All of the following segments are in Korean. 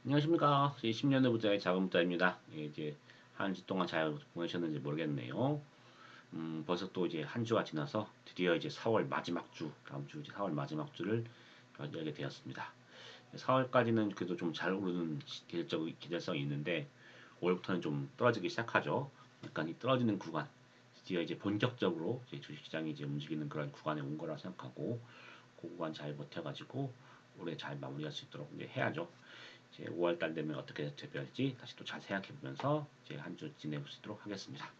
안녕하십니까. 10년의 부자의 작은 부자입니다. 예, 이제 한 주 동안 잘 보내셨는지 모르겠네요. 벌써 또 이제 한 주가 지나서 드디어 이제 4월 마지막 주, 다음 주 이제 4월 마지막 주를 맞이하게 되었습니다. 4월까지는 그래도 좀 잘 오르는 기대성이 있는데 5월부터는 좀 떨어지기 시작하죠. 그러니까 이 떨어지는 구간, 드디어 이제 본격적으로 이제 주식시장이 이제 움직이는 그런 구간에 온 거라 생각하고 그 구간 잘 버텨가지고 올해 잘 마무리할 수 있도록 이제 해야죠. 이제 5월 달 되면 어떻게 대비할지 다시 또 잘 생각해 보면서 이제 한 주 지내보도록 하겠습니다.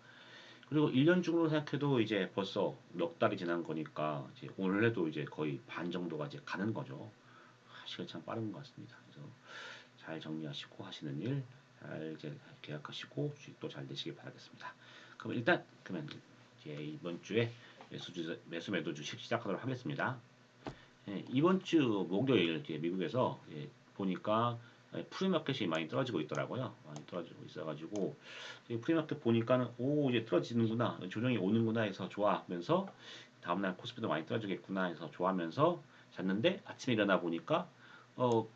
그리고 1년 중으로 생각해도 이제 벌써 넉 달이 지난 거니까 이제 올해도 이제 거의 반 정도가 이제 가는 거죠. 시간이 참 빠른 것 같습니다. 그래서 잘 정리하시고 하시는 일 잘 이제 계약하시고 수익도 잘 내시길 바라겠습니다. 그럼 일단 그러면 이제 이번 주에 매수 매도 주식 시작하도록 하겠습니다. 예, 이번 주 목요일 미국에서 보니까 프리마켓이 많이 떨어지고 있더라고요. 많이 떨어지고 있어가지고 프리마켓 보니까는 오 이제 떨어지는구나 조정이 오는구나 해서 좋아하면서 다음날 코스피도 많이 떨어지겠구나 해서 좋아하면서 잤는데 아침에 일어나 보니까 그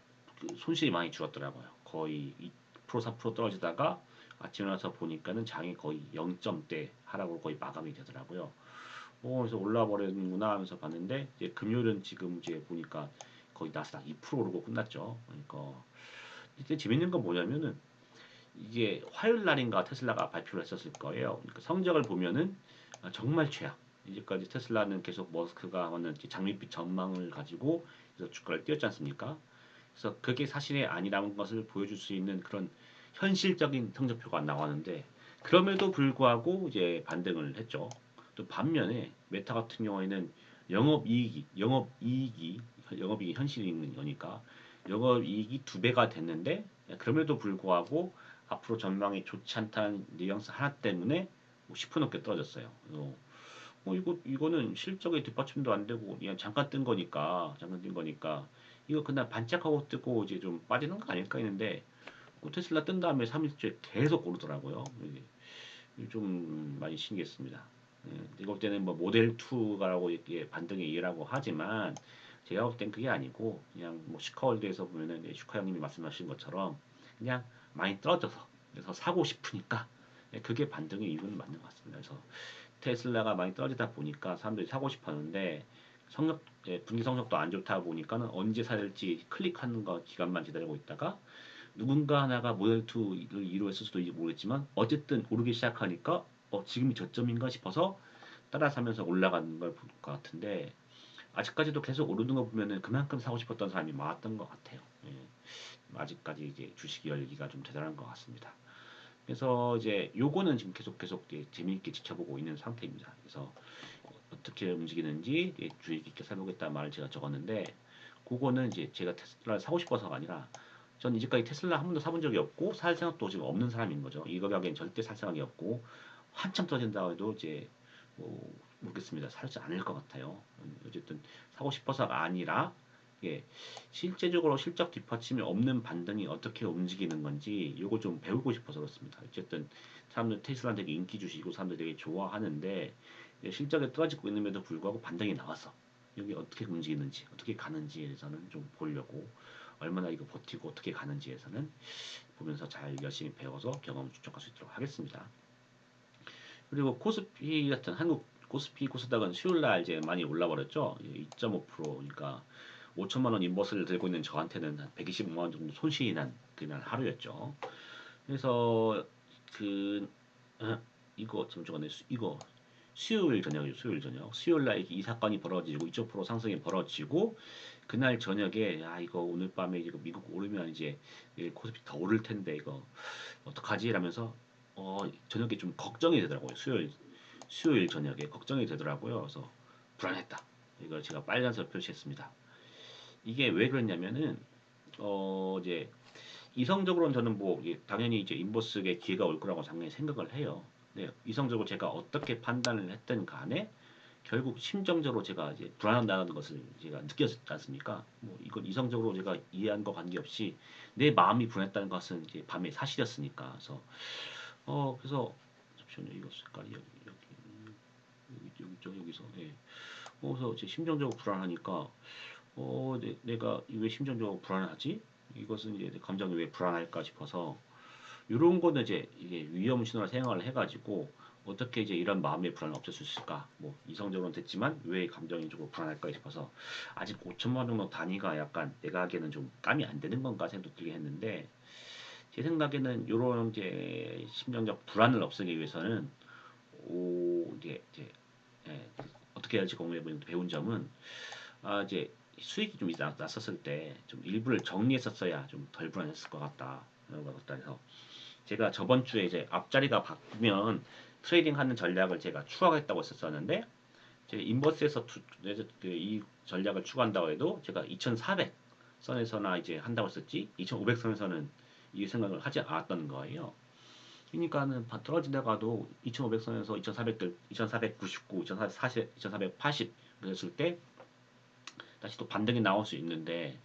손실이 많이 줄었더라고요. 거의 2% 4% 떨어지다가 아침에 일어나서 보니까는 장이 거의 0점대 하락으로 거의 마감이 되더라고요. 그래서 올라 버리는구나 하면서 봤는데 이제 금요일은 지금 이제 보니까 거의 나스닥 2% 오르고 끝났죠. 그러니까 이때 재밌는 건 뭐냐면은 이게 화요일 날인가 테슬라가 발표를 했었을 거예요. 그러니까 성적을 보면은 정말 최악. 이제까지 테슬라는 계속 머스크가 하는 장밋빛 전망을 가지고 그래서 주가를 띄웠지 않습니까? 그래서 그게 사실이 아니라는 것을 보여줄 수 있는 그런 현실적인 성적표가 나왔는데 그럼에도 불구하고 이제 반등을 했죠. 또 반면에 메타 같은 경우에는 영업이익이 현실이 있는 거니까 영업이익이 두 배가 됐는데 그럼에도 불구하고 앞으로 전망이 좋지 않다는 뉘앙스 하나 때문에 10% 넘게 떨어졌어요. 그래서 이거는 실적에 뒷받침도 안 되고 그냥 잠깐 뜬 거니까 이거 그날 반짝하고 뜨고 이제 좀 빠지는 거 아닐까 했는데 테슬라 뜬 다음에 3일째 계속 오르더라고요. 이게 좀 많이 신기했습니다. 이거 때는 뭐 모델 2가라고 이렇게 반등의 이유라고 하지만 제가 볼 땐 그게 아니고 그냥 뭐 슈카월드에서 보면은 슈카 형님이 말씀하신 것처럼 그냥 많이 떨어져서 그래서 사고 싶으니까 그게 반등의 이유는 맞는 것 같습니다. 그래서 테슬라가 많이 떨어지다 보니까 사람들이 사고 싶었는데 분기 성적도 안 좋다 보니까는 언제 사야 될지 클릭하는 거 기간만 기다리고 있다가 누군가 하나가 모델 2를 이루었을 수도 모르겠지만 어쨌든 오르기 시작하니까 지금이 저점인가 싶어서 따라 사면서 올라가는 걸 볼 것 같은데 아직까지도 계속 오르는 거 보면은 그만큼 사고 싶었던 사람이 많았던 것 같아요. 예. 아직까지 이제 주식 열기가 좀 대단한 것 같습니다. 그래서 이제 요거는 지금 계속 이제 재미있게 지켜보고 있는 상태입니다. 그래서 어떻게 움직이는지 주의 깊게 살펴보겠다는 말을 제가 적었는데 그거는 이제 제가 테슬라를 사고 싶어서가 아니라 전 이제까지 테슬라 한 번도 사본 적이 없고 살 생각도 지금 없는 사람인 거죠. 이 가격엔 절대 살 생각이 없고 한참 떨어진다 해도 이제 뭐 모르겠습니다. 살지 않을 것 같아요. 어쨌든 사고 싶어서가 아니라 예, 실제적으로 실적 뒷받침이 없는 반등이 어떻게 움직이는 건지 요거 좀 배우고 싶어서 그렇습니다. 어쨌든 사람들 테슬라 되게 인기 주식이고 사람들 되게 좋아하는데 실적에 떨어지고 있는데도 불구하고 반등이 나와서 여기 어떻게 움직이는지 어떻게 가는지에서는 좀 보려고 얼마나 이거 버티고 어떻게 가는지에서는 보면서 잘 열심히 배워서 경험을 축적할 수 있도록 하겠습니다. 그리고 코스피 같은 한국 코스피 코스닥은 수요일 날 이제 많이 올라버렸죠. 2.5% 그러니까 5천만 원 인버스를 들고 있는 저한테는 한 125만 원 정도 손실이 난 그날 하루였죠. 그래서 그 이거 잠깐만요. 이거 수요일 저녁이죠. 수요일 저녁. 수요일 날 이 사건이 벌어지고 2.5% 상승이 벌어지고 그날 저녁에 야 이거 오늘 밤에 이거 미국 오르면 이제 코스피 더 오를 텐데 이거 어떡하지? 이러면서 저녁에 좀 걱정이 되더라고요. 수요일 저녁에 걱정이 되더라고요. 그래서 불안했다. 이걸 제가 빨간색 표시했습니다. 이게 왜 그랬냐면은 이제 이성적으로는 저는 뭐 당연히 이제 인버스의 기회가 올 거라고 당연히 생각을 해요. 네, 이성적으로 제가 어떻게 판단을 했든 간에 결국 심정적으로 제가 이제 불안하다는 것을 제가 느꼈지 않습니까? 뭐 이건 이성적으로 제가 이해한 거 관계없이 내 마음이 불안했다는 것은 이제 밤에 사실이었으니까. 그래서 잠시만요. 이거 색깔이 여기서 예. 그래서 제 심정적으로 불안하니까 내가 왜 심정적으로 불안하지? 이것은 이제 감정이 왜 불안할까 싶어서 이런 거는 이제 이게 위험 신호를 생각을 해가지고 어떻게 이제 이런 마음의 불안을 없앨 수 있을까? 뭐 이성적으로는 됐지만 왜 감정이 조금 불안할까 싶어서 아직 5천만 원 정도 단위가 약간 내가 하기에는 좀 감이 안 되는 건가 생각도 들긴 했는데 제 생각에는 이런 이제 심정적 불안을 없애기 위해서는 이제 예, 어떻게 해야지 공부해 보니 배운 점은 이제 수익이 좀 났었을 때 좀 일부를 정리했었어야 좀 덜 불안했을 것 같다. 그런 것 같다 해서 제가 저번 주에 이제 앞자리가 바꾸면 트레이딩 하는 전략을 제가 추가하겠다고 했었었는데 제가 인버스에서 이 전략을 추가한다고 해도 제가 2,400 선에서나 이제 한다고 했었지 2,500 선에서는 이 생각을 하지 않았던 거예요. 그러니까는 떨어지다가도 2,500 선에서 2,400들 2,499, 2,440, 2,480 그랬을 때 다시 또 반등이 나올 수 있는데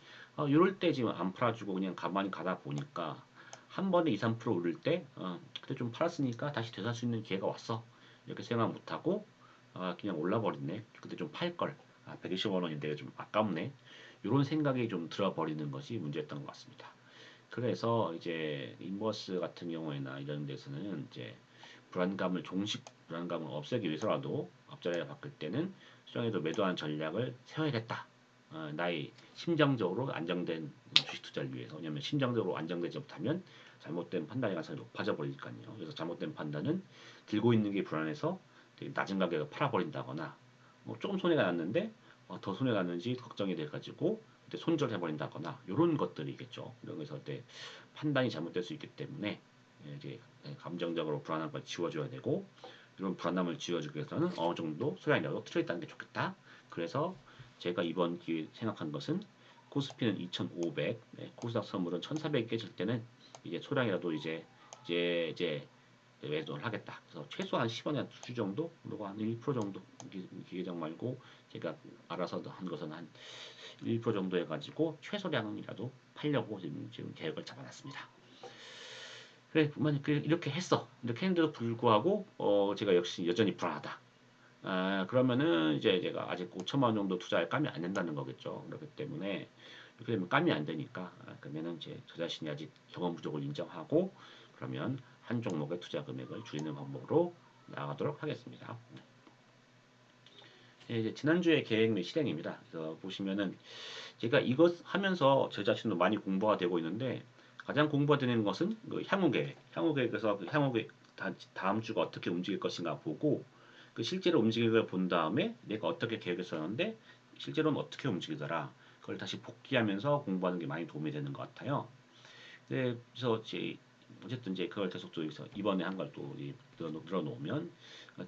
이럴 때 지금 안 팔아주고 그냥 가만히 가다 보니까 한 번에 2, 3% 오를 때 그때 좀 팔았으니까 다시 되살 수 있는 기회가 왔어 이렇게 생각 못하고 그냥 올라버리네 그때 좀 팔걸 120원 원인데 좀 아깝네 이런 생각이 좀 들어버리는 것이 문제였던 것 같습니다. 그래서 이제 인버스 같은 경우에나 이런 데서는 이제 종식 불안감을 없애기 위해서라도 앞자리를 바꿀 때는 수정에도 매도하는 전략을 세워야겠다. 나의 심정적으로 안정된 주식 투자를 위해서. 왜냐하면 심정적으로 안정되지 못하면 잘못된 판단의 가능성이 높아져 버리니까요. 그래서 잘못된 판단은 들고 있는 게 불안해서 되게 낮은 가격에 팔아버린다거나 조금 손해가 났는데 더 손해가 났는지 걱정이 돼가지고 그때 손절해 버린다거나 이런 것들이겠죠. 이런 것을 때 판단이 잘못될 수 있기 때문에 이제 감정적으로 불안한 걸 지워줘야 되고 이런 불안함을 지워주기 위해서는 어느 정도 소량이라도 트레이드하는 게 좋겠다. 그래서 제가 이번 기회에 생각한 것은 코스피는 2,500, 코스닥 선물은 1,400 깨질 때는 이제 소량이라도 이제 매도를 하겠다. 그래서 최소한 10원에 한 2주 정도, 그리고 한 1% 정도 기계장 말고 제가 알아서 한 것은 한 1% 정도 해가지고 최소량이라도 팔려고 지금 계획을 잡아놨습니다. 그래, 이렇게 했어. 이렇게 했는데도 불구하고 제가 역시 여전히 불안하다. 그러면은 이제 제가 아직 5천만 원 정도 투자할 감이 안 된다는 거겠죠. 그렇기 때문에 이렇게 되면 감이 안 되니까 그러면은 이제 저 자신이 아직 경험 부족을 인정하고 그러면 한 종목의 투자 금액을 줄이는 방법으로 나아가도록 하겠습니다. 이제 지난주에 계획 및 실행입니다. 그래서 보시면은 제가 이것 하면서 저 자신도 많이 공부가 되고 있는데 가장 공부가 되는 것은 그 향후 계획. 향후 계획에서 그 향후 계획 다음 주가 어떻게 움직일 것인가 보고 그 실제로 움직이는 걸 본 다음에 내가 어떻게 계획을 썼는데 실제로는 어떻게 움직이더라. 그걸 다시 복귀하면서 공부하는 게 많이 도움이 되는 것 같아요. 네, 그래서 어쨌든 이제 그걸 계속 또 이번에 한 걸 또 늘어놓으면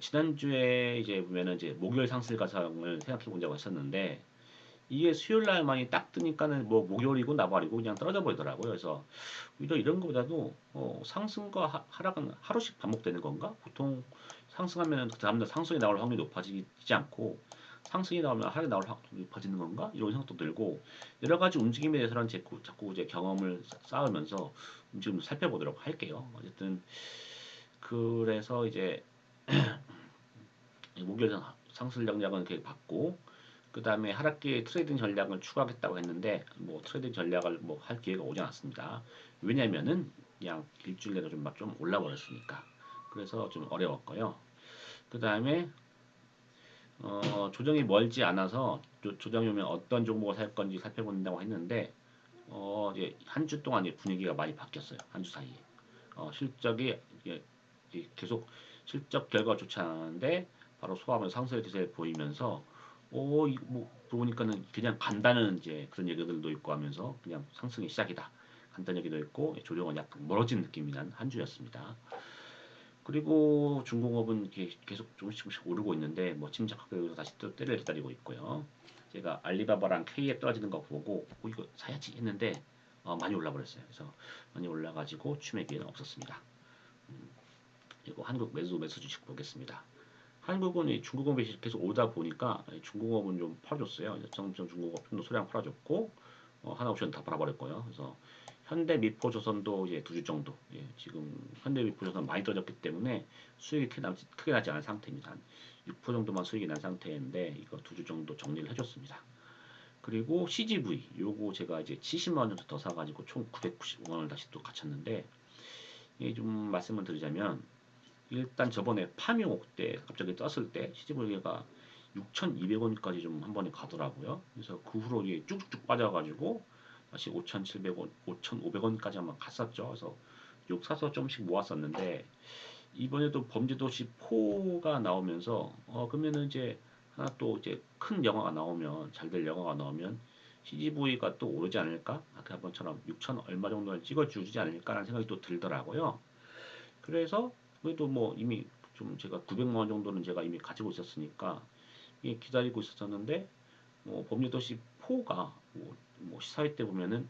지난주에 이제 보면은 이제 목요일 상승 가상을 생각해 본다고 했었는데 이게 수요일 날만이 딱 뜨니까는 뭐 목요일이고 나발이고 그냥 떨어져 버리더라고요. 그래서 오히려 이런 것보다도 상승과 하락은 하루씩 반복되는 건가? 보통 상승하면 그 다음날 상승이 나올 확률이 높아지지 않고 상승이 나오면 하락이 나올 확률이 높아지는 건가? 이런 생각도 들고 여러 가지 움직임에 대해서는 자꾸 이제 경험을 쌓으면서 움직임을 살펴보도록 할게요. 어쨌든 그래서 이제 목요일 상승 전략은 이렇게 받고 그 다음에 하락기에 트레이딩 전략을 추가하겠다고 했는데 뭐 트레이딩 전략을 뭐 할 기회가 오지 않았습니다. 왜냐면은 그냥 일주일 내로 좀 올라버렸으니까 그래서 좀 어려웠고요. 그 다음에 조정이 멀지 않아서 조정이 오면 어떤 종목을 살 건지 살펴본다고 했는데 이제 한 주 동안 이제 분위기가 많이 바뀌었어요. 한 주 사이에 실적이 이제 계속 실적 결과가 좋지 않은데 바로 소화하면서 상승의 기세를 보이면서 뭐 보니까는 그냥 간다는 이제 그런 얘기들도 있고 하면서 그냥 상승의 시작이다. 간다는 얘기도 있고 조정은 약간 멀어진 느낌이 난 한 주였습니다. 그리고 중공업은 이렇게 계속 조금씩 오르고 있는데 뭐 침착하게 여기서 다시 또 때를 기다리고 있고요. 제가 알리바바랑 K에 떨어지는 거 보고 이거 사야지 했는데 많이 올라 버렸어요. 그래서 많이 올라가지고 추매기에는 없었습니다. 그리고 한국 매수 주식 보겠습니다. 한국은 이 중국업이 계속 오다 보니까 중국업은 좀 팔아줬어요. 점점 중국업 좀 더 소량 팔아줬고 하나옵션 다 팔아버렸고요. 그래서 현대미포조선도 이제 2주 정도 지금 현대미포조선 많이 떨어졌기 때문에 수익이 크게 나지 않은 상태입니다. 한 6% 정도만 수익이 난 상태인데 이거 2주 정도 정리를 해줬습니다. 그리고 CGV 요거 제가 이제 70만 원 정도 더 사가지고 총 995만 원을 다시 또 갖췄는데, 이게 좀 말씀을 드리자면 일단 저번에 파묘 때 갑자기 떴을 때 CGV가 6,200원까지 좀 한 번에 가더라고요. 그래서 그 후로 이게 쭉쭉 빠져가지고 다시 5,700원, 5,500원까지 한번 갔었죠. 그래서 욕 사서 좀씩 모았었는데, 이번에도 범죄도시 4가 나오면서 그러면은 이제 하나 또 이제 큰 영화가 나오면, 잘 될 영화가 나오면 CGV가 또 오르지 않을까? 아까 한번처럼 6천 얼마 정도는 찍어주지 않을까라는 생각이 또 들더라고요. 그래서 그래도 뭐 이미 좀 제가 900만 원 정도는 제가 이미 가지고 있었으니까 이게 기다리고 있었었는데, 뭐 범죄도시 4가 뭐 시사회 때 보면은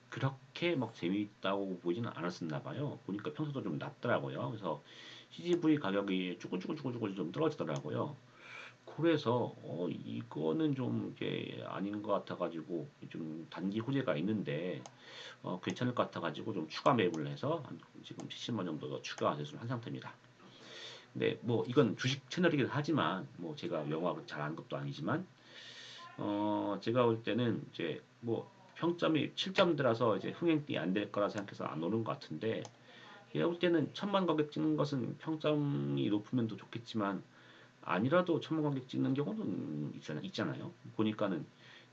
그렇게 막 재미있다고 보지는 않았었나 봐요. 보니까 평소도 좀 낮더라고요. 그래서 CGV 가격이 쭈글쭈글쭈글쭈글 좀 떨어지더라고요. 그래서 이거는 좀 이게 아닌 것 같아가지고 좀 단기 호재가 있는데 괜찮을 것 같아가지고 좀 추가 매입을 해서 지금 70만 정도 더 추가 매수를 한 상태입니다. 근데 뭐 이건 주식 채널이긴 하지만 뭐 제가 영화 잘 아는 것도 아니지만 제가 볼 때는 이제 뭐 평점이 7점대라서 이제 흥행이 안 될 거라 생각해서 안 오는 것 같은데, 제가 볼 때는 1,000만 관객 찍는 것은 평점이 높으면 더 좋겠지만 아니라도 1,000만 관객 찍는 경우는 있잖아요. 보니까는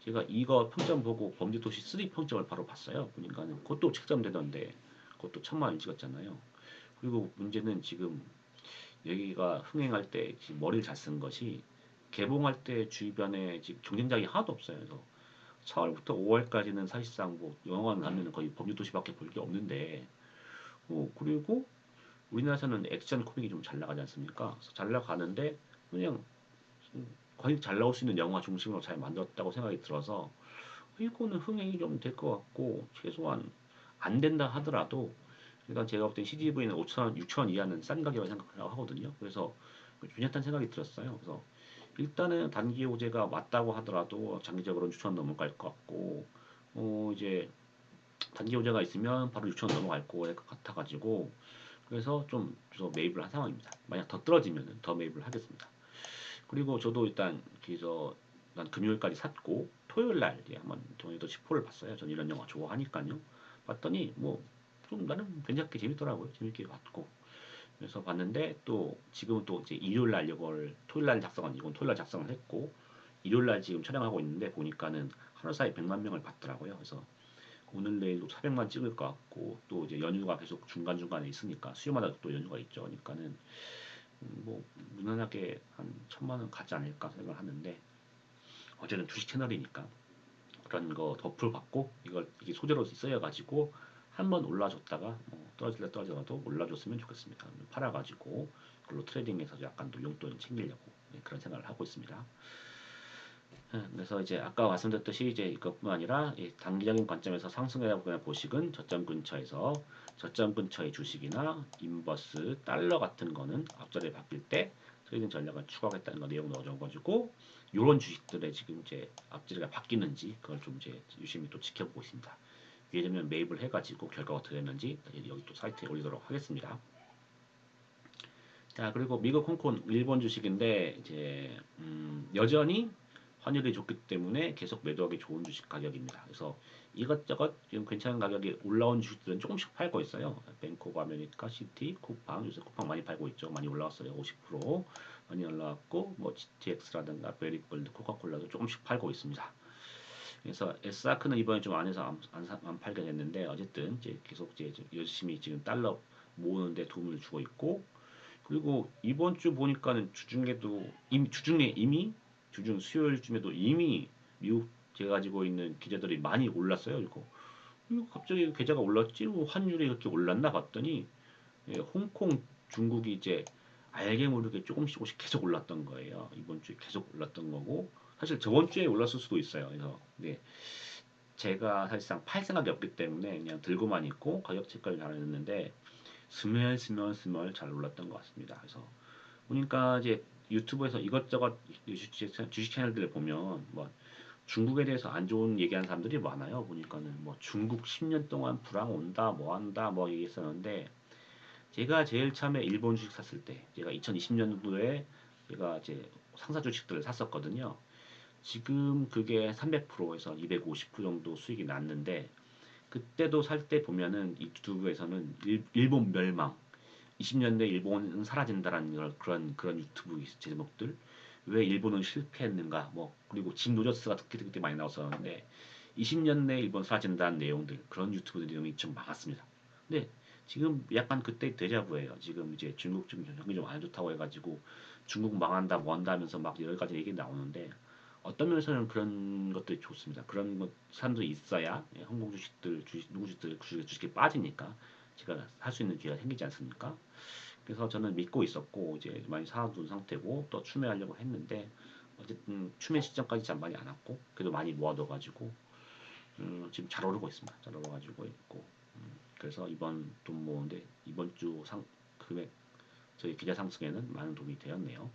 제가 이거 평점 보고 범죄도시 3 평점을 바로 봤어요. 보니까는 그것도 책점되던데 그것도 1,000만 원 찍었잖아요. 그리고 문제는 지금 여기가 흥행할 때 지금 머리를 잘 쓴 것이, 개봉할 때 주변에 지금 경쟁작이 하나도 없어요. 그래서 4월부터 5월까지는 사실상 뭐 영화관 가면은 거의 범죄도시밖에 볼 게 없는데, 그리고 우리나라에서는 액션 코믹이 좀 잘 나가지 않습니까? 그래서 잘 나가는데 그냥 거의 잘 나올 수 있는 영화 중심으로 잘 만들었다고 생각이 들어서 이거는 흥행이 좀 될 것 같고, 최소한 안 된다 하더라도 일단 제가 볼 때 CGV는 5,000원, 6,000원 이하는 싼 가격을 생각하거든요. 그래서 괜찮다는 생각이 들었어요. 그래서 일단은 단기 호재가 맞다고 하더라도 장기적으로는 6,000원 넘어갈 것 같고, 이제 단기 호재가 있으면 바로 6,000원 넘어갈 것 같아가지고, 그래서 좀 매입을 한 상황입니다. 만약 더 떨어지면 더 매입을 하겠습니다. 그리고 저도 일단 그래서 난 금요일까지 샀고 토요일 날 한번 동해도 10호를 봤어요. 전 이런 영화 좋아하니까요. 봤더니 뭐 좀 나는 괜찮게 재밌더라고요. 재밌게 봤고. 그래서 봤는데 또 지금은 또 이제 일요일 날 이걸 토요일 날 작성한, 이건 토요일 날 작성을 했고 일요일 날 지금 촬영하고 있는데 보니까는 하루 사이 100만 명을 봤더라고요. 그래서 오늘 내일도 400만 찍을 것 같고, 또 이제 연휴가 계속 중간중간에 있으니까 수요마다 또 연휴가 있죠. 그러니까는 뭐 무난하게 한 1,000만 원 가지 않을까 생각을 하는데, 어제는 주식 채널이니까 그런 거 덮을 받고 이게 소재로 쓰여 가지고 한번 올라줬다가 떨어질래 떨어져도 올라줬으면 좋겠습니다. 팔아가지고 그걸로 트레이딩해서 약간 또 용돈 챙기려고, 그런 생각을 하고 있습니다. 그래서 이제 아까 말씀드렸듯이 이제 이것뿐만 아니라 이 단기적인 관점에서 상승이라고 그냥 보식은 저점 근처의 주식이나 인버스, 달러 같은 거는 앞자리에 바뀔 때 트레이딩 전략을 추가하겠다는 거 내용 넣어줘가지고 요런 주식들의 지금 이제 앞자리가 바뀌는지 그걸 좀 이제 유심히 또 지켜보고 있습니다. 예를 면 매입을 해가지고 결과가 어떻게 됐는지 여기 또 사이트에 올리도록 하겠습니다. 자, 그리고 미국, 홍콩, 일본 주식인데 이제 여전히 환율이 좋기 때문에 계속 매도하기 좋은 주식 가격입니다. 그래서 이것저것 지금 괜찮은 가격이 올라온 주식들은 조금씩 팔고 있어요. 뱅크 오브 아메리카, 시티, 쿠팡, 요새 쿠팡 많이 팔고 있죠. 많이 올라왔어요. 50% 많이 올라왔고, 뭐 GTX라든가 베리골드, 코카콜라도 조금씩 팔고 있습니다. 그래서 에스아크는 이번에 좀 안에서 안 팔게 됐는데, 어쨌든 이제 계속 이제 열심히 지금 달러 모으는데 도움을 주고 있고, 그리고 이번 주 보니까는 주중에도 이미 주중 수요일쯤에도 이미 미국 제가 가지고 있는 계좌들이 많이 올랐어요. 이거 갑자기 계좌가 올랐지? 뭐 환율이 이렇게 올랐나 봤더니 홍콩, 중국이 이제 알게 모르게 조금씩 계속 올랐던 거예요. 이번 주에 계속 올랐던 거고, 사실 저번 주에 올랐을 수도 있어요. 그래서 네, 제가 사실상 팔 생각이 없기 때문에 그냥 들고만 있고 가격 체크를 잘 했는데 스멀스멀 잘 올랐던 것 같습니다. 그래서 보니까 이제 유튜브에서 이것저것 주식 채널들을 보면 뭐 중국에 대해서 안 좋은 얘기하는 사람들이 많아요. 보니까는 뭐 중국 10년 동안 불황 온다, 뭐 한다, 뭐 얘기했었는데, 제가 제일 처음에 일본 주식 샀을 때, 제가 2020년도에 제가 이제 상사 주식들을 샀었거든요. 지금 그게 300%에서 250% 정도 수익이 났는데 그때도 살 때 보면은 이 유튜브에서는 일본 멸망, 20년대 일본은 사라진다라는 그런 유튜브 제목들, 왜 일본은 실패했는가, 뭐 그리고 짐 로저스가 그때 많이 나왔었는데 20년 내 일본 사라진다는 내용들 그런 유튜브 내용이 좀 많았습니다. 근데 지금 약간 그때 데자부예요. 지금 이제 중국 좀 경기 좀 안 좋다고 해가지고 중국 망한다 뭐 한다 하면서 막 여러 가지 얘기 나오는데 어떤 면에서는 그런 것들이 좋습니다. 그런 것 사람들이 있어야 항공 주식들 누구 주식이 빠지니까 제가 할 수 있는 기회가 생기지 않습니까? 그래서 저는 믿고 있었고 이제 많이 사둔 상태고 또 추매하려고 했는데 어쨌든 추매 시점까지 잘 많이 안 왔고 그래도 많이 모아둬가지고 지금 잘 오르고 있습니다. 잘 오르가지고 있고 그래서 이번 돈 모으는데 이번 주 금액 저희 계좌 상승에는 많은 도움이 되었네요.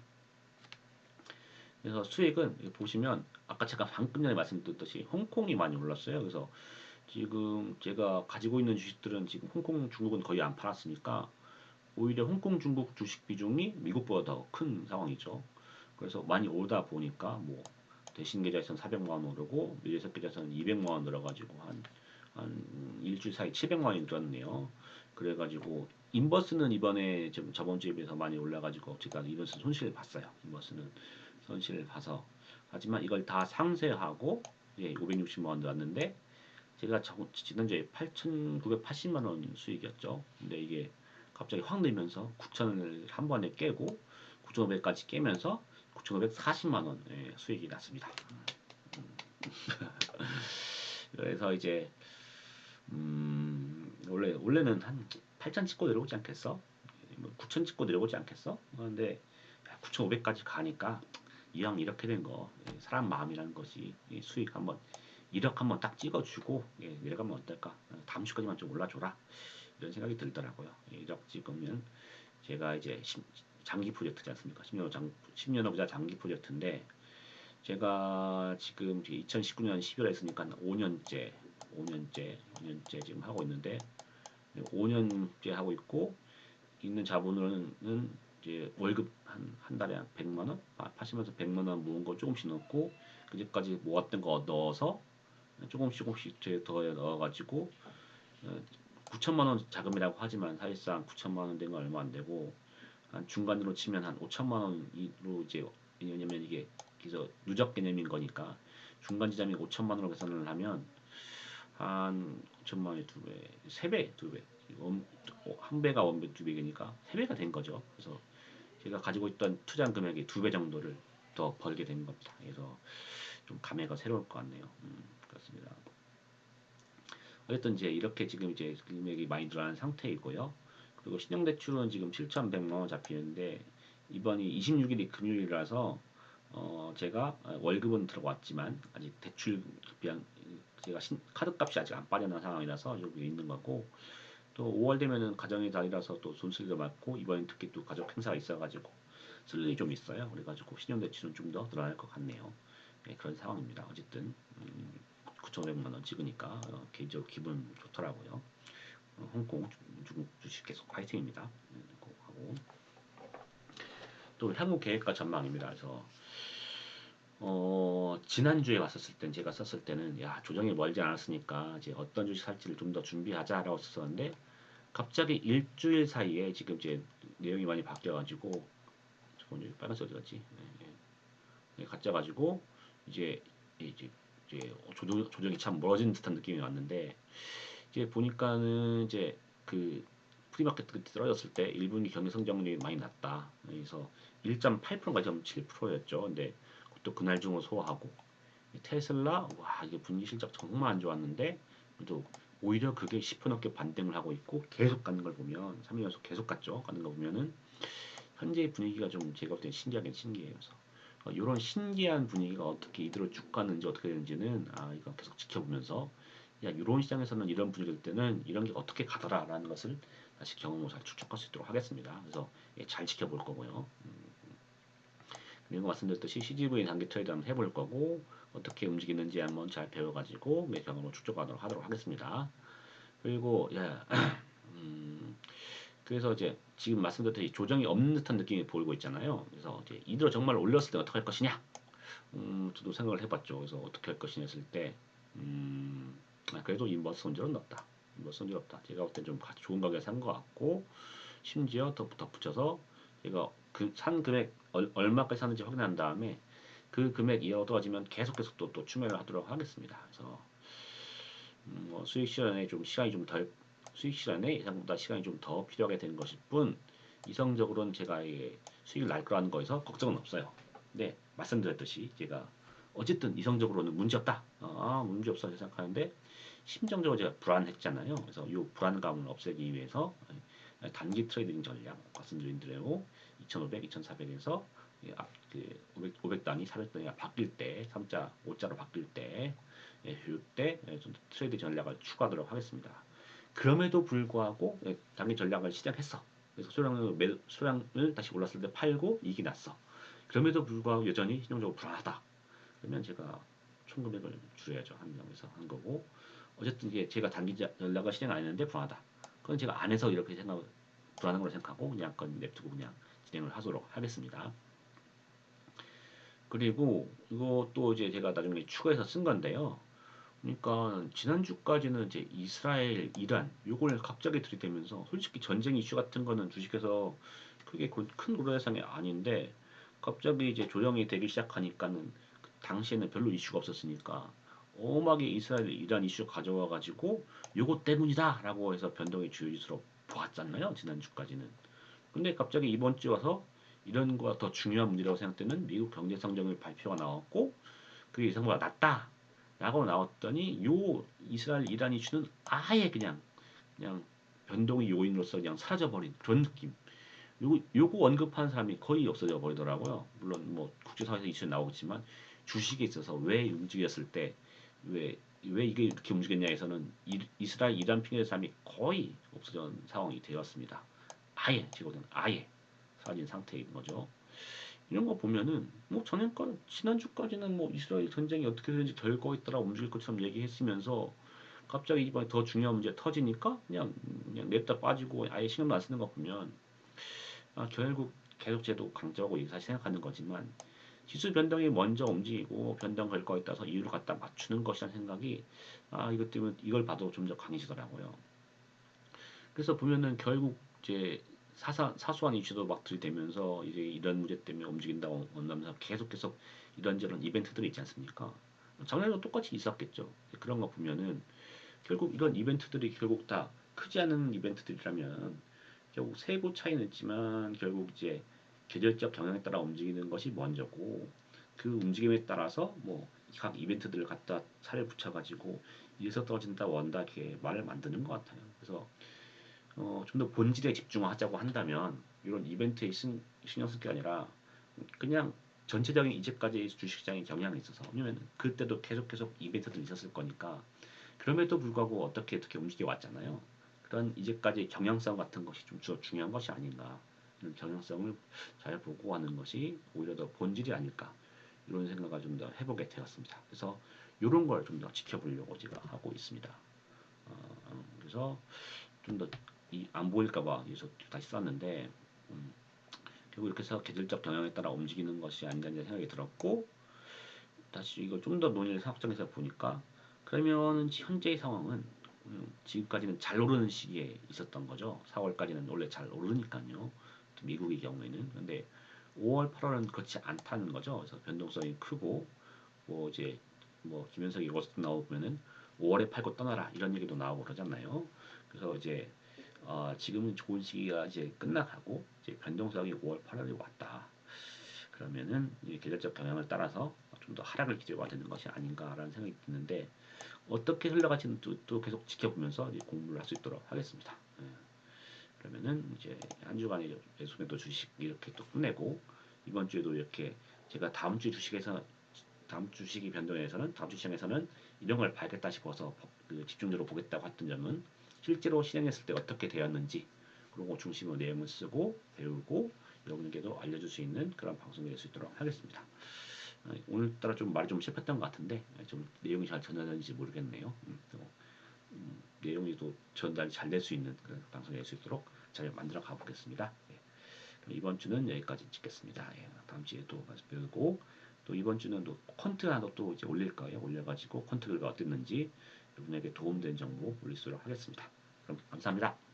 그래서 수익은 보시면 아까 제가 방금 전에 말씀드렸듯이 홍콩이 많이 올랐어요. 그래서 지금 제가 가지고 있는 주식들은 지금 홍콩, 중국은 거의 안 팔았으니까 오히려 홍콩, 중국 주식 비중이 미국보다 더 큰 상황이죠. 그래서 많이 오르다 보니까 뭐 대신 계좌에서는 400만 원 오르고 미래석 계좌에서는 200만 원 늘어가지고 한 일주일 사이 700만 원이 늘었네요. 그래가지고 인버스는 이번에 좀 저번 주에 비해서 많이 올라가지고 제가 인버스 손실을 봤어요. 인버스는 손실을 봐서 하지만 이걸 다 상쇄하고 예, 560만 원 늘었는데 제가 지난주에 8,980만 원 수익이었죠. 근데 이게 갑자기 확 늘면서 9,000을 한 번에 깨고 9,500까지 깨면서 9,540만 원 수익이 났습니다. 그래서 이제 원래는 한 8,000 찍고 내려오지 않겠어? 9,000 찍고 내려오지 않겠어? 근데 9,500까지 가니까 이왕 이렇게 된 거 사람 마음이라는 것이 수익 한번 1억 한번 딱 찍어주고 내려가면 어떨까? 다음 주까지만 좀 올라줘라 이런 생각이 들더라고요. 1억 찍으면 제가 이제 장기 프로젝트지 않습니까? 10년호보다 장기 프로젝트인데 제가 지금 2019년 12월에 했으니까 5년째 지금 하고 있는데 5년째 하고 있고 있는 자본으로는 이제 월급 한 달에 한 100만 원 파시면서 100만 원 모은 거 조금씩 넣고 그제까지 모았던 거 넣어서 조금씩 더 넣어가지고 9천만 원 자금이라고 하지만 사실상 9천만 원 된 건 얼마 안 되고 한 중간으로 치면 한 5천만 원으로 이제 왜냐면 이게 그래서 누적 개념인 거니까 중간 지점이 5천만 원으로 계산을 하면 한 5천만 원에 두 배, 세 배, 두 배, 한 배가 원배 두 배니까 세 배가 된 거죠. 그래서 제가 가지고 있던 투자 금액의 두 배 정도를 더 벌게 된 겁니다. 그래서 좀 감회가 새로울 것 같네요. 그렇습니다. 어쨌든 이제 이렇게 지금 이제 금액이 많이 늘어난 상태이고요. 그리고 신용대출은 지금 7,100만 원 잡히는데 이번이 26일이 금요일이라서 제가 월급은 들어왔지만 아직 대출 비한 제가 카드값이 아직 안 빠져난 상황이라서 여기 있는 거고 또 5월 되면은 가정의 달이라서 또 손실도 많고 이번엔 특히 또 가족 행사가 있어가지고 쓸 일이 좀 있어요. 그래가지고 신용대출은 좀 더 늘어날 것 같네요. 네, 그런 상황입니다. 어쨌든 9,500만 원 찍으니까 개인적으로 기분 좋더라고요. 홍콩 중국 주식 계속 화이팅입니다. 하고 또 향후 계획과 전망입니다. 그래서 지난주에 왔었을 땐 제가 썼을 때는 야 조정이 멀지 않았으니까 이제 어떤 주식 살지를 좀 더 준비하자라고 썼었는데 갑자기 일주일 사이에 지금 이제 내용이 많이 바뀌어가지고 잠깐 빨간색 어디 갔지? 가짜가지고 이제 이제 조정이 참 멀어진 듯한 느낌이 왔는데 이제 보니까는 이제 그 프리마켓 그때 떨어졌을 때 1분기 경기 성장률이 많이 낮다. 그래서 1.8%가 1.7%였죠. 근데 그것도 그날 중으로 소화하고 테슬라 와 이게 분기 실적 정말 안 좋았는데 또 오히려 그게 10% 넘게 반등을 하고 있고 계속 가는 걸 보면 3일 연속 계속 갔죠. 가는 거 보면은 현재 분위기가 좀 제가 볼 때 신기하긴 신기해요. 그래서 이런 신기한 분위기가 어떻게 이대로 쭉 가는지 어떻게 되는지는 이거 계속 지켜보면서 야 이런 시장에서는 이런 분위기일 때는 이런 게 어떻게 가더라라는 것을 다시 경험으로 잘 추적할 수 있도록 하겠습니다. 그래서 잘 지켜볼 거고요. 그리고 말씀드렸듯이 CGV 단기 트레이드 한번 해볼 거고 어떻게 움직이는지 한번 잘 배워가지고 경험으로 추적하도록 하겠습니다. 그리고 그래서 이제 지금 말씀드렸듯이 조정이 없는 듯한 느낌이 보이고 있잖아요. 그래서 이제 이대로 정말 올렸을 때 어떻게 할 것이냐? 저도 생각을 해봤죠. 그래서 어떻게 할 것이냐 했을 때, 그래도 인버스 손질은 없다. 인버스 손질 없다. 제가 볼 때 좀 좋은 가격에 산 것 같고, 심지어 덧붙여서 제가 그 산 금액 얼마까지 샀는지 확인한 다음에 그 금액이 얻어지면 계속 또 추매를 하도록 하겠습니다. 그래서 뭐 수익 실현에 좀 시간이 좀 덜, 수익 실현에 예상보다 시간이 좀 더 필요하게 된 것일 뿐, 이성적으로는 제가 이게 수익을 날 거라는 거에서 걱정은 없어요. 근데 말씀드렸듯이 제가 어쨌든 이성적으로는 문제 없다. 문제 없어 생각하는데 심정적으로 제가 불안했잖아요. 그래서 이 불안감을 없애기 위해서 단기 트레이딩 전략 말씀드린 대로 2,500, 2,400에서 그 500단위, 400단위가 바뀔 때 3자, 5자로 바뀔 때 이때 좀 트레이드 전략을 추가하도록 하겠습니다. 그럼에도 불구하고 단기 전략을 시작했어. 그래서 소량을 다시 올랐을 때 팔고 이익이 났어. 그럼에도 불구하고 여전히 신용적으로 불안하다. 그러면 제가 총 금액을 줄여야죠. 한 명에서 한 거고. 어쨌든 이게 제가 단기 전략을 실행 안 했는데 불안하다. 그건 제가 안 해서 이렇게 불안한 걸로 생각하고 그냥 그건 냅두고 그냥 진행을 하도록 하겠습니다. 그리고 이것도 이제 제가 나중에 추가해서 쓴 건데요. 그러니까 지난주까지는 이제 이스라엘, 이란 요걸 갑자기 들이대면서 솔직히 전쟁 이슈 같은 거는 주식에서 크게 큰 우려대상이 아닌데 갑자기 이제 조정이 되기 시작하니까는 그 당시에는 별로 이슈가 없었으니까 엄하게 이스라엘, 이란 이슈 가져와 가지고 요것 때문이다라고 해서 변동의 주요지수로 보았잖아요. 지난주까지는. 근데 갑자기 이번 주 와서 이런 거가 더 중요한 문제라고 생각되는 미국 경제 성장률 발표가 나왔고 그게 예상보다 낮다. 라고 나왔더니 요 이스라엘 이란 이슈는 아예 그냥 변동의 요인으로서 그냥 사라져버린 그런 느낌. 요거 언급하는 사람이 거의 없어져 버리더라고요. 물론 뭐 국제사회에서 이슈 나오겠지만 주식에 있어서 왜 움직였을 때 왜 이게 이렇게 움직였냐에서는 이스라엘 이란 핑계의 사람이 거의 없어진 상황이 되었습니다. 아예 지금은 아예 사라진 상태인 거죠. 이런 거 보면은 뭐 전년까 지난주까지는 뭐 이스라엘 전쟁이 어떻게 되는지 될 거에 따라 움직일 것처럼 얘기했으면서 갑자기 이번에 더 중요한 문제 터지니까 그냥 냅다 빠지고 아예 신경도 안 쓰는 거 보면 결국 계속제도 강조하고 이게 사실 생각하는 거지만 지수 변동이 먼저 움직이고 변동 걸 거에 따라서 이유를 갖다 맞추는 것이라는 생각이 이것 때문에 이걸 봐도 좀 더 강해지더라고요. 그래서 보면은 결국 이제 사소한 이슈도 막 들이대면서 이제 이런 문제 때문에 움직인다고 원하면서 계속 이런저런 이벤트들이 있지 않습니까? 작년에도 똑같이 있었겠죠. 그런 거 보면은 결국 이런 이벤트들이 결국 다 크지 않은 이벤트들이라면 결국 세부 차이는 있지만 결국 이제 계절적 경향에 따라 움직이는 것이 먼저고 그 움직임에 따라서 뭐 각 이벤트들을 갖다 살을 붙여가지고 이래서 떨어진다 원다 이렇게 말을 만드는 것 같아요. 그래서 좀 더 본질에 집중하자고 한다면 이런 이벤트에 신경 쓸 게 아니라 그냥 전체적인 이제까지 주식시장의 경향이 있어서 왜냐면 그때도 계속 이벤트들이 있었을 거니까 그럼에도 불구하고 어떻게 움직여 왔잖아요. 그런 이제까지 경향성 같은 것이 좀 중요한 것이 아닌가. 이런 경향성을 잘 보고 하는 것이 오히려 더 본질이 아닐까. 이런 생각을 좀 더 해보게 되었습니다. 그래서 이런 걸 좀 더 지켜보려고 제가 하고 있습니다. 그래서 좀 더 안 보일까봐 여기서 다시 썼는데 결국 이렇게 해서 계절적 경향에 따라 움직이는 것이 아닌가 생각이 들었고 다시 이걸 좀 더 논의를 확장해서 보니까 그러면 현재의 상황은 지금까지는 잘 오르는 시기에 있었던 거죠. 4월까지는 원래 잘 오르니까요. 미국의 경우에는 근데 5월, 8월은 그렇지 않다는 거죠. 그래서 변동성이 크고 뭐 이제 뭐 김현석이 워스트 나오면은 5월에 팔고 떠나라 이런 얘기도 나오고 그러잖아요. 그래서 이제 지금은 좋은 시기가 이제 끝나가고 이제 변동성이 5월, 8월이 왔다. 그러면은 이 계절적 경향을 따라서 좀 더 하락을 기대해야 되는 것이 아닌가라는 생각이 드는데 어떻게 흘러갈지는 또 계속 지켜보면서 공부를 할 수 있도록 하겠습니다. 그러면은 이제 한 주간의 매수매도 주식 이렇게 또 끝내고 이번 주에도 이렇게 제가 다음 주 시기 변동에서는 다음 주 시장에서는 이런 걸 봐야겠다 싶어서 집중적으로 보겠다고 했던 점은 실제로 실행했을 때 어떻게 되었는지 그런 거 중심으로 내용을 쓰고 배우고 여러분에게도 알려줄 수 있는 그런 방송이 될 수 있도록 하겠습니다. 오늘따라 좀 말이 좀 실패했던 것 같은데 좀 내용이 잘 전달되는지 모르겠네요. 내용이 또 전달이 잘 될 수 있는 그런 방송이 될 수 있도록 잘 만들어 가보겠습니다. 그럼 이번 주는 여기까지 찍겠습니다. 다음 주에 또 배우고 또 이번 주는 또 퀀트 하나 또 이제 올릴 거예요. 올려가지고 퀀트 결과 어땠는지 여러분에게 도움되는 정보 올릴 수 있도록 하겠습니다. 그럼 감사합니다.